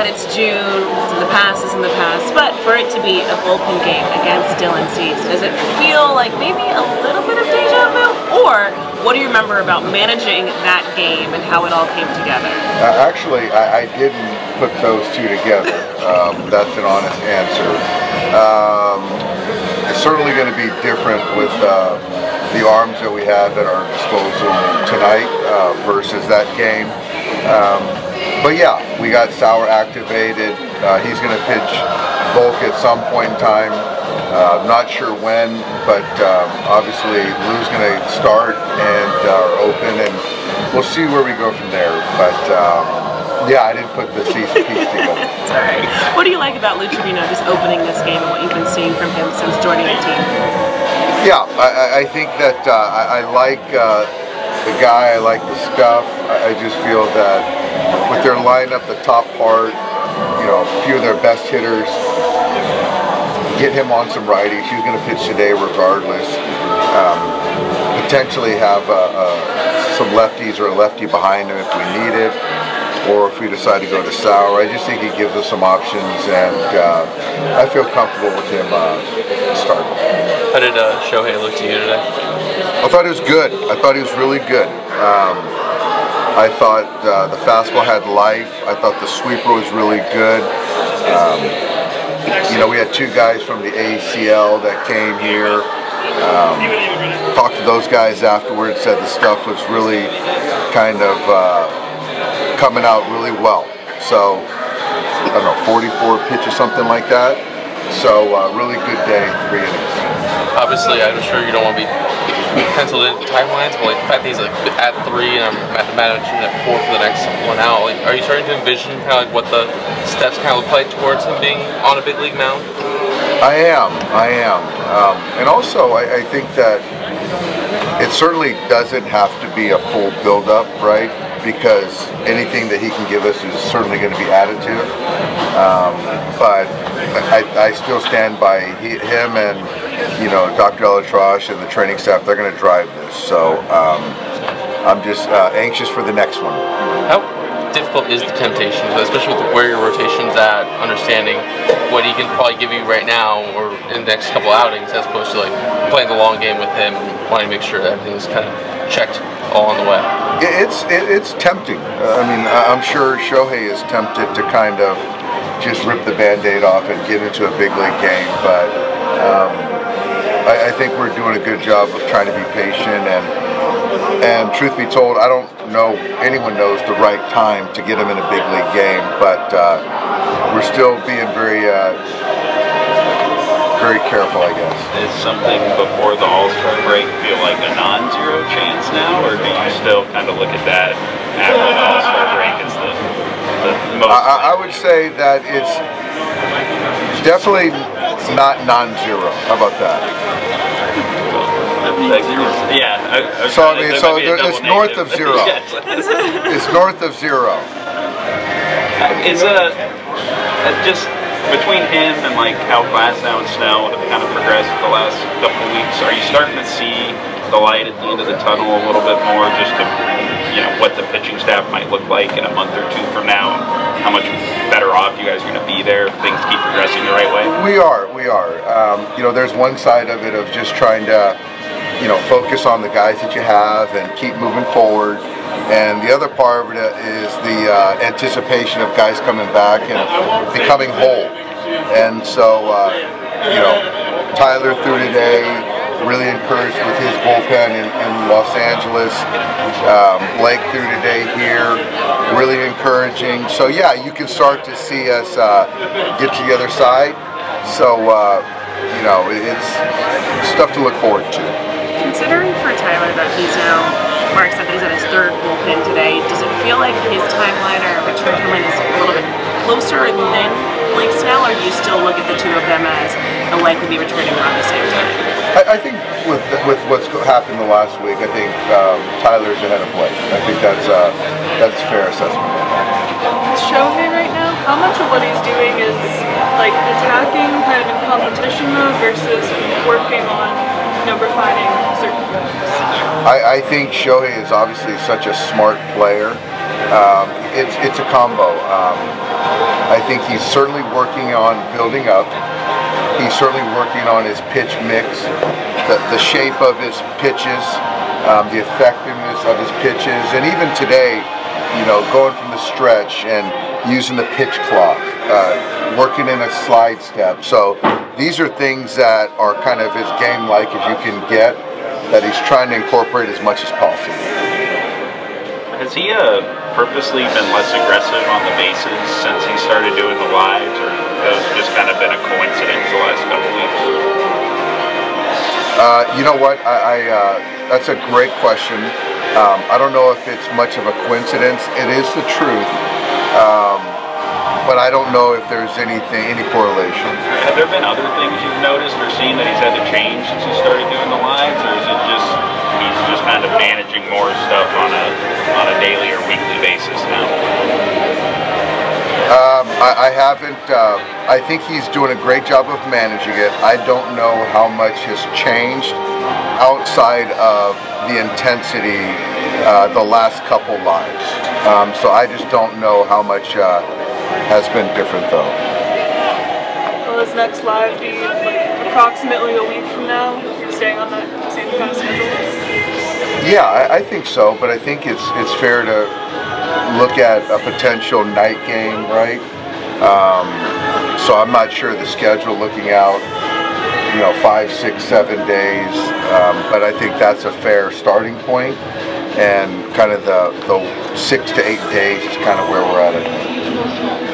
that it's June, the past is in the past, but for it to be a bullpen game against Dylan Cease, does it feel like maybe a little bit of deja vu? Or what do you remember about managing that game and how it all came together? Actually, I didn't put those two together. That's an honest answer. It's certainly going to be different with the arms that we have at our disposal tonight versus that game. But yeah, we got Sauer activated. He's going to pitch bulk at some point in time. Not sure when, but obviously Lou's going to start and open, and we'll see where we go from there. But yeah, I didn't put the piece together. It's all right. What do you like about Lou Trevino just opening this game and what you've been seeing from him since joining the team? Yeah, I think that I like the guy, I like the stuff. I just feel that with their lineup, the top part, you know, a few of their best hitters, get him on some righties. He's going to pitch today regardless. Potentially have some lefties or a lefty behind him if we need it, or if we decide to go to Sauer. I just think he gives us some options, and I feel comfortable with him starting. How did Shohei look to you today? I thought he was good. I thought he was really good. I thought the fastball had life. I thought the sweeper was really good. You know, we had two guys from the ACL that came here. Talked to those guys afterwards, said the stuff was really kind of coming out really well. So, I don't know, 44 pitch or something like that. So, really good day, 3 innings. Obviously, I'm sure you don't want to be penciled in timelines, but like the fact that he's like at 3 and I'm managing at 4 for the next one out, like, are you starting to envision kind of like what the steps kind of look like towards him being on a big league mound? I am. And also, I think that it certainly doesn't have to be a full build-up, right? Because anything that he can give us is certainly going to be additive. But I still stand by him and, you know, Dr. Elatrosh and the training staff. They're going to drive this. So I'm just anxious for the next one. How difficult is the temptation, especially with where your rotation's at, understanding what he can probably give you right now or in the next couple outings, as opposed to like playing the long game with him and wanting to make sure that everything's kind of checked all on the way? It's tempting. I mean, I'm sure Shohei is tempted to kind of just rip the Band-Aid off and get into a big league game, but I think we're doing a good job of trying to be patient, and truth be told, I don't know anyone knows the right time to get him in a big league game, but we're still being very careful, I guess. Is something before the All-Star break feel like a non-zero chance now, or do you still kind of look at that after the All-Star break as the most? I would say that it's definitely not non-zero. How about that? Yeah. So I mean, so it's north of zero. It's north of zero. Is just between him and like how Glasnow and Snell have kind of progressed the last couple of weeks, are you starting to see the light at the end of the tunnel a little bit more, just to, you know, what the pitching staff might look like in a month or two from now, how much better off you guys are going to be there if things keep progressing the right way? We are. You know, there's one side of it of just trying to, you know, focus on the guys that you have and keep moving forward. And the other part of it is the anticipation of guys coming back and becoming whole. And so, you know, Tyler threw today, really encouraged with his bullpen in Los Angeles. Blake threw today here, really encouraging. So yeah, you can start to see us get to the other side. So, you know, it's stuff to look forward to. Considering for Tyler that he's now, Mark said that he's at his 3rd bullpen today, does it feel like his timeline or return timeline is a little bit closer than Blake Snell, or do you still look at the two of them as a likely be returning around the same time? I think with what's happened the last week, I think Tyler's ahead of Blake. I think that's a fair assessment. Shohei right now, how much of what he's doing is like attacking kind of in competition mode versus working on, you know, refining certain things? I think Shohei is obviously such a smart player, It's a combo. I think he's certainly working on building up. He's certainly working on his pitch mix, the shape of his pitches, the effectiveness of his pitches, and even today, going from the stretch and using the pitch clock, working in a slide step. So these are things that are kind of as game-like as you can get, that he's trying to incorporate as much as possible. Has he purposely been less aggressive on the bases since he started doing the lives, or has it just kind of been a coincidence the last couple weeks? You know what? That's a great question. I don't know if it's much of a coincidence. It is the truth, but I don't know if there's any correlation. Have there been other things you've noticed or seen that he's had to change since he started doing the lives, or is it just he's just kind of managing more stuff on a daily or weekly basis now? I haven't. I think he's doing a great job of managing it. I don't know how much has changed outside of the intensity the last couple lives. So I just don't know how much has been different, though. Will his next live be approximately a week from now? You're staying on that same kind of schedule? Yeah, I think so, but I think it's fair to look at a potential night game, right? So I'm not sure the schedule looking out, 5, 6, 7 days, but I think that's a fair starting point, and kind of the 6 to 8 days is kind of where we're at, I think.